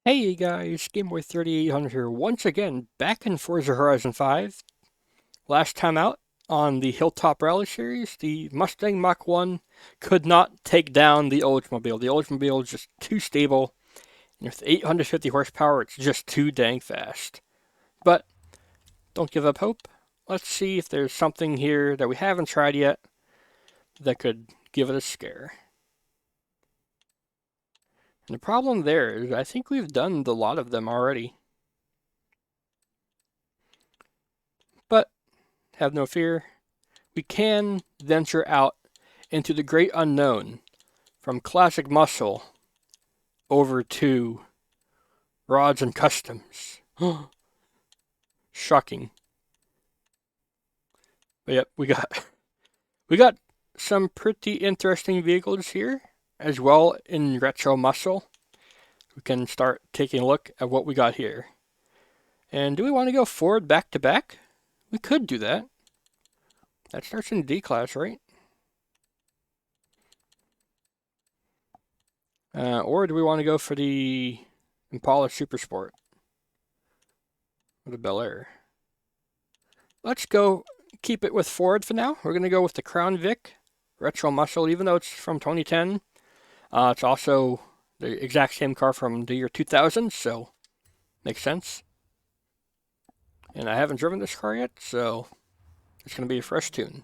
Hey guys, GameBoy3800 here once again, back in Forza Horizon 5. Last time out on the Hilltop Rally series, the Mustang Mach 1 could not take down the Oldsmobile. The Oldsmobile is just too stable, and with 850 horsepower, it's just too dang fast. But don't give up hope. Let's see if there's something here that we haven't tried yet that could give it a scare. And the problem there is I think we've done a lot of them already. But have no fear. We can venture out into the great unknown from classic muscle over to rods and customs. Shocking. But yep, we got some pretty interesting vehicles here as well in retro muscle. We can start taking a look at what we got here. And do we want to go forward back to back? We could do that. That starts in D class, right? Or do we want to go for the Impala Super Sport? Or the Bel Air? Let's go keep it with Ford for now. We're going to go with the Crown Vic Retro Muscle, even though it's from 2010. It's also the exact same car from the year 2000, so makes sense. And I haven't driven this car yet, so it's going to be a fresh tune.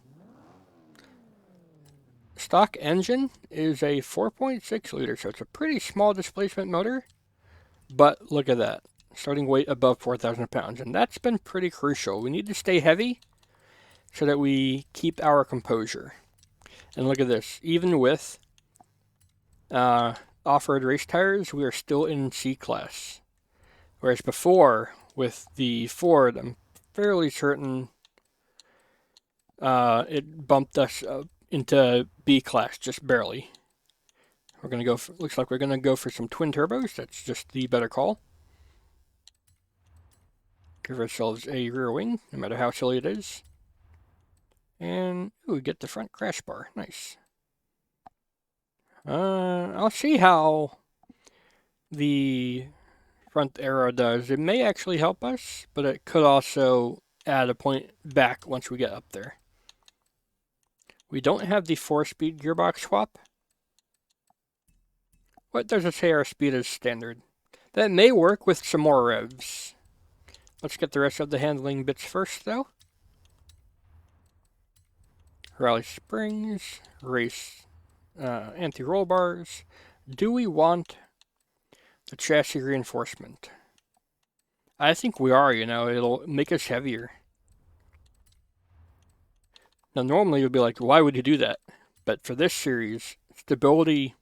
Stock engine is a 4.6 liter, so it's a pretty small displacement motor. But look at that, starting weight above 4,000 pounds, and that's been pretty crucial. We need to stay heavy so that we keep our composure. And look at this, even with off-road race tires, we are still in C class. Whereas before, with the Ford, I'm fairly certain it bumped us into B class, just barely. We're gonna go. Looks like we're gonna go for some twin turbos. That's just the better call. Give ourselves a rear wing, no matter how silly it is. And ooh, we get the front crash bar. Nice. I'll see how the front aero does. It may actually help us, but it could also add a point back once we get up there. We don't have the 4-speed gearbox swap. What does it say our speed is standard? That may work with some more revs. Let's get the rest of the handling bits first, though. Rally springs, race anti-roll bars. Do we want the chassis reinforcement? I think we are, it'll make us heavier. Now, normally you'd be like, why would you do that? But for this series, stability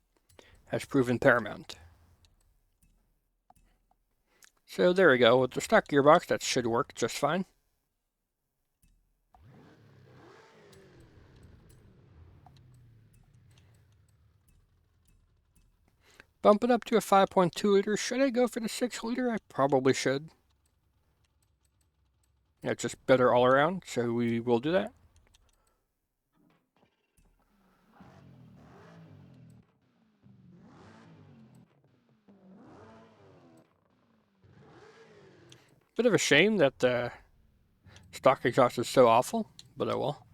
has proven paramount. So there we go. With the stock gearbox, that should work just fine. Bump it up to a 5.2 liter. Should I go for the 6 liter? I probably should. Yeah, it's just better all around, so we will do that. Bit of a shame that the stock exhaust is so awful, but oh well.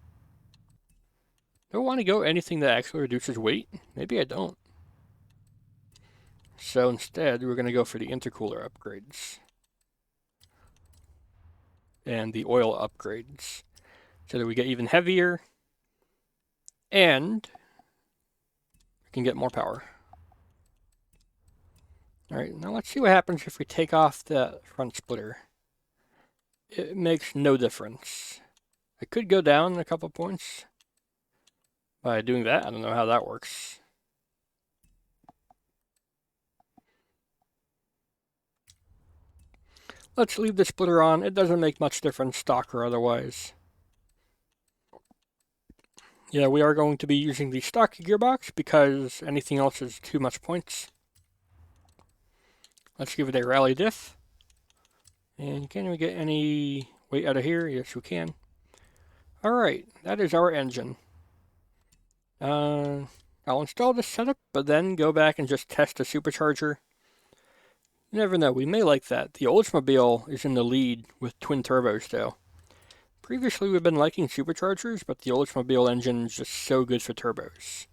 Do I want to go anything that actually reduces weight? Maybe I don't. So instead, we're going to go for the intercooler upgrades. And the oil upgrades. So that we get even heavier. And we can get more power. Alright, now let's see what happens if we take off the front splitter. It makes no difference. I could go down a couple points by doing that. I don't know how that works. Let's leave the splitter on. It doesn't make much difference, stock or otherwise. Yeah, we are going to be using the stock gearbox because anything else is too much points. Let's give it a rally diff. And can we get any weight out of here? Yes, we can. Alright, that is our engine. I'll install this setup, but then go back and just test the supercharger. You never know, we may like that. The Oldsmobile is in the lead with twin turbos though. Previously we've been liking superchargers, but the Oldsmobile engine is just so good for turbos.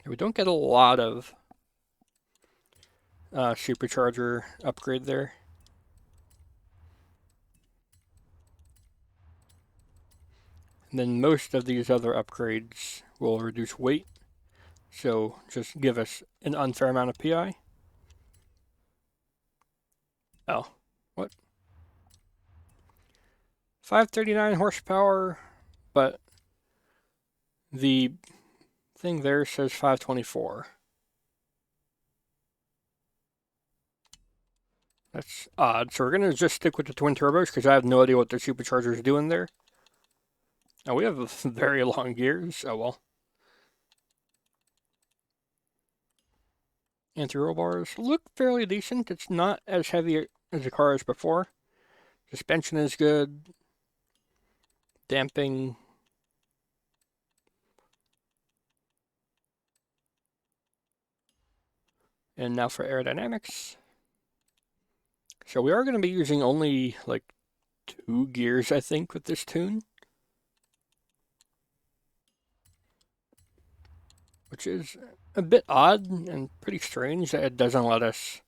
We don't get a lot of supercharger upgrade there. And then most of these other upgrades will reduce weight, so just give us an unfair amount of PI. Oh, what? 539 horsepower, but the thing there says 524. That's odd. So we're going to just stick with the twin turbos because I have no idea what the supercharger is doing there. Now we have very long gears. Oh well. Anti-roll bars look fairly decent. It's not as heavy as the car is before. Suspension is good. Damping. And now for aerodynamics. So we are going to be using only like 2 gears, I think, with this tune. Which is a bit odd and pretty strange that it doesn't let us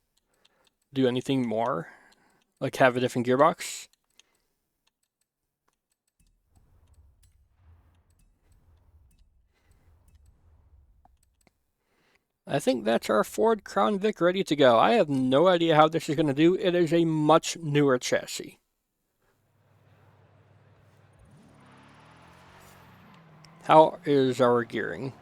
do anything more, like have a different gearbox. I think that's our Ford Crown Vic ready to go. I have no idea how this is going to do. It is a much newer chassis. How is our gearing?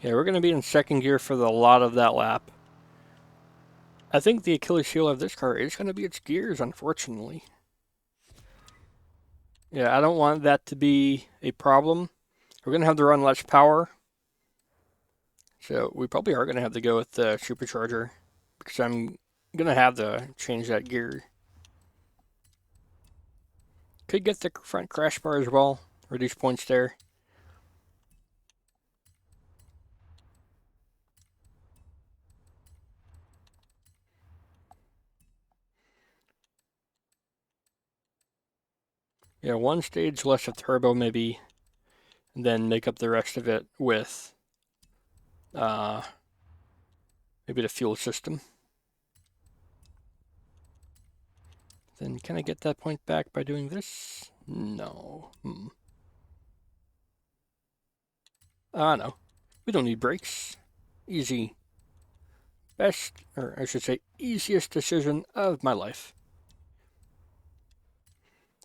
Yeah, we're going to be in second gear for a lot of that lap. I think the Achilles heel of this car is going to be its gears, unfortunately. Yeah, I don't want that to be a problem. We're going to have to run less power. So we probably are going to have to go with the Supercharger because I'm going to have to change that gear. Could get the front crash bar as well. Reduce points there. Yeah, one stage less of turbo maybe, and then make up the rest of it with maybe the fuel system. Then can I get that point back by doing this? No. No. We don't need brakes. Easy. Best, or I should say easiest decision of my life.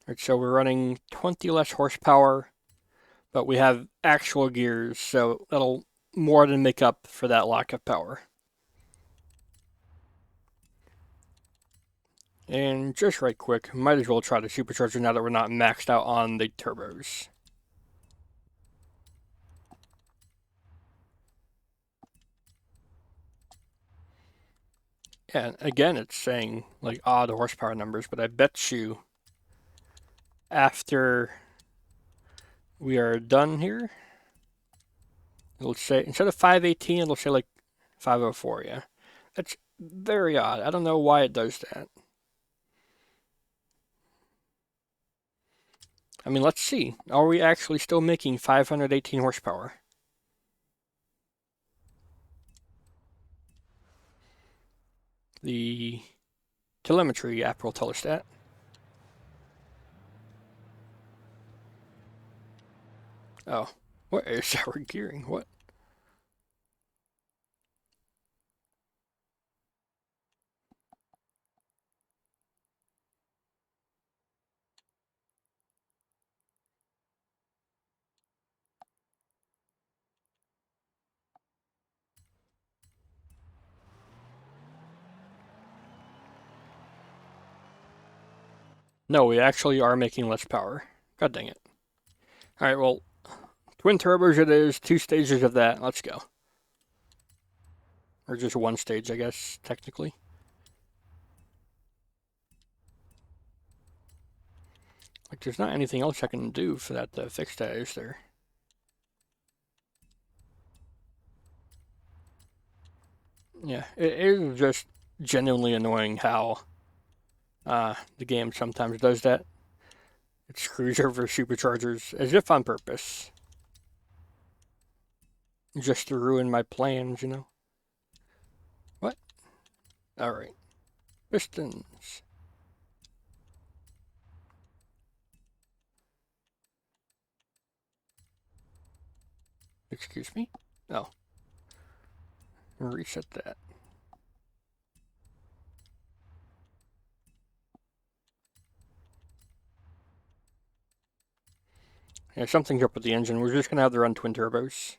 Alright, so we're running 20 less horsepower, but we have actual gears, so that'll more than make up for that lack of power. And just right quick, might as well try the Supercharger now that we're not maxed out on the turbos. Yeah, again, it's saying like odd horsepower numbers, but I bet you after we are done here, it'll say, instead of 518, it'll say like 504, yeah. That's very odd. I don't know why it does that. I mean, let's see. Are we actually still making 518 horsepower? The telemetry app will tell us that. Oh, what is our gearing? What? No, we actually are making less power. God dang it. Alright, well, twin turbos it is, 2 stages of that. Let's go. Or just 1 stage, I guess, technically. Like, there's not anything else I can do for that to fix that, is there? Yeah, it is just genuinely annoying how the game sometimes does that. It screws over superchargers as if on purpose. Just to ruin my plans, you know? What? Alright. Pistons. Excuse me? Oh. Reset that. Yeah, something's up with the engine. We're just gonna have to run twin turbos.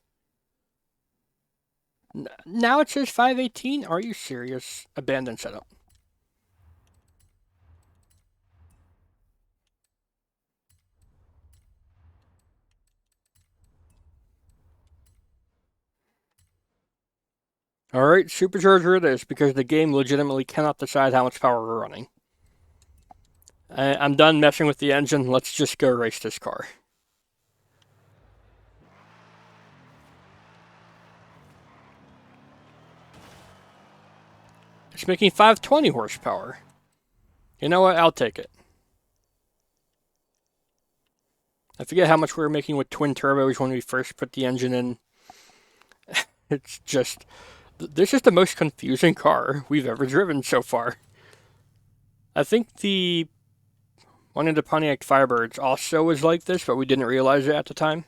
Now it says 518? Are you serious? Abandon setup. Alright, Supercharger it is, because the game legitimately cannot decide how much power we're running. I'm done messing with the engine. Let's just go race this car. It's making 520 horsepower. You know what? I'll take it. I forget how much we were making with twin turbos when we first put the engine in. It's just... This is the most confusing car we've ever driven so far. I think the one of the Pontiac Firebirds also was like this, but we didn't realize it at the time.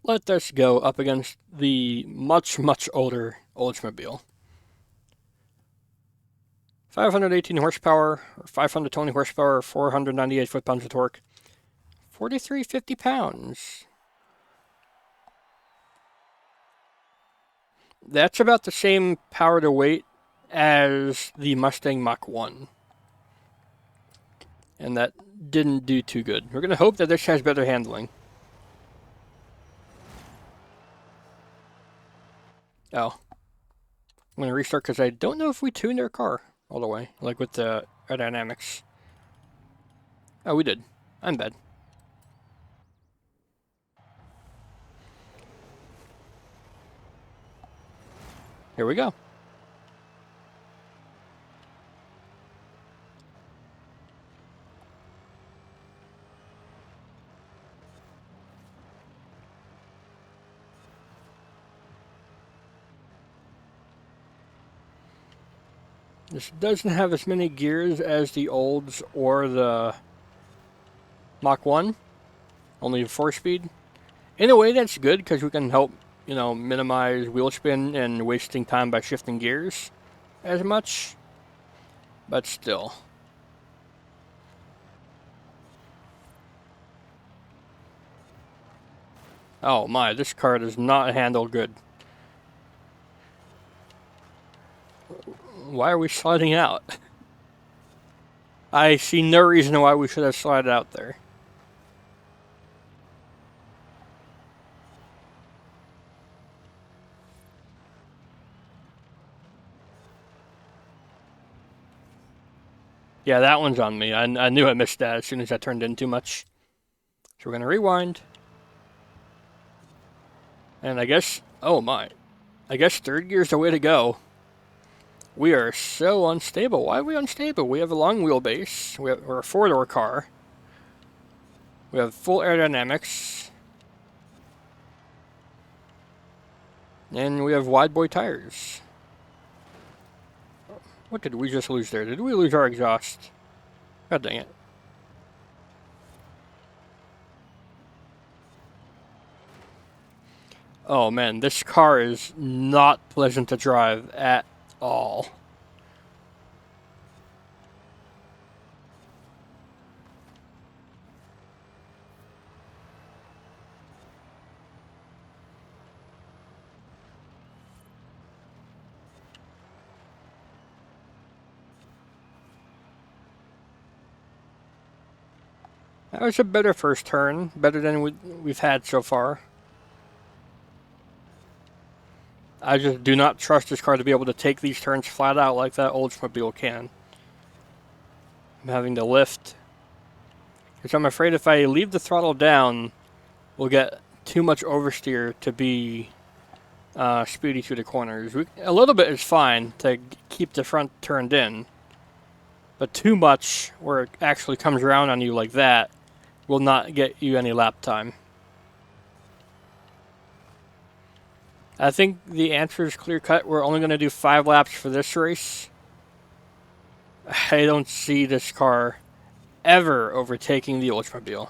Let us go up against the much, much older Oldsmobile. 518 horsepower, or 520 horsepower, 498 foot-pounds of torque, 4,350 pounds. That's about the same power to weight as the Mustang Mach 1. And that didn't do too good. We're going to hope that this has better handling. Oh. I'm going to restart because I don't know if we tuned our car all the way, like with the Aerodynamics. Oh, we did. I'm bad. Here we go. This doesn't have as many gears as the Olds or the Mach 1. Only 4-speed. In a way, that's good because we can help, you know, minimize wheel spin and wasting time by shifting gears as much. But still. Oh my, this car does not handle good. Why are we sliding out? I see no reason why we should have slid out there. Yeah, that one's on me. I knew I missed that as soon as I turned in too much. So we're going to rewind. And I guess... Oh my. I guess third gear's the way to go. We are so unstable. Why are we unstable? We have a long wheelbase. We're a four-door car. We have full aerodynamics. And we have wide boy tires. What did we just lose there? Did we lose our exhaust? God dang it. Oh man, this car is not pleasant to drive at all. That was a better first turn, better than we've had so far. I just do not trust this car to be able to take these turns flat out like that Oldsmobile can. I'm having to lift. Because I'm afraid if I leave the throttle down, we'll get too much oversteer to be speedy through the corners. A little bit is fine to keep the front turned in. But too much, where it actually comes around on you like that, will not get you any lap time. I think the answer is clear cut. We're only going to do 5 laps for this race. I don't see this car ever overtaking the Oldsmobile.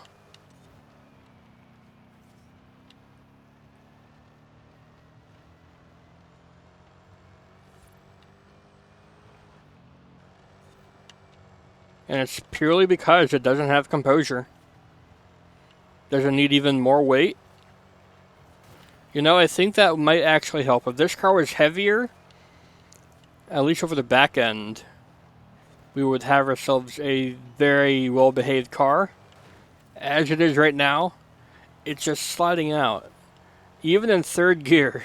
And it's purely because it doesn't have composure. Doesn't need even more weight. You know, I think that might actually help. If this car was heavier, at least over the back end, we would have ourselves a very well-behaved car. As it is right now, it's just sliding out. Even in third gear.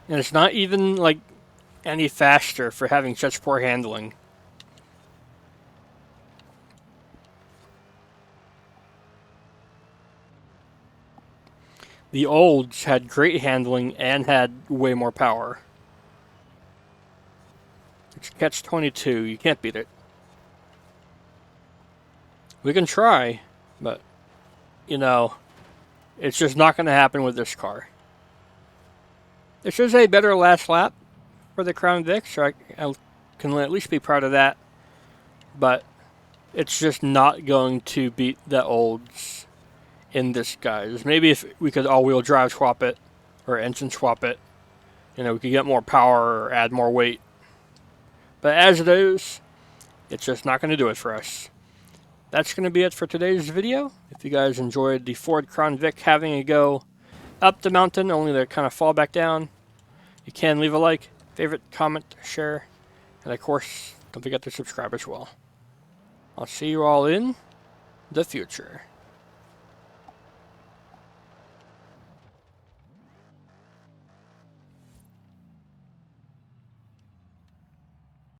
And it's not even, like, any faster for having such poor handling. The olds had great handling and had way more power. It's catch-22. You can't beat it. We can try, but, you know, it's just not going to happen with this car. This is a better last lap for the Crown Vic, so I can at least be proud of that. But it's just not going to beat the olds in this, guys. Maybe if we could all-wheel drive swap it, or engine swap it, you know, we could get more power or add more weight. But as it is, it's just not going to do it for us. That's going to be it for today's video. If you guys enjoyed the Ford Crown Vic having a go up the mountain, only to kind of fall back down, you can leave a like, favorite, comment, share, and of course, don't forget to subscribe as well. I'll see you all in the future.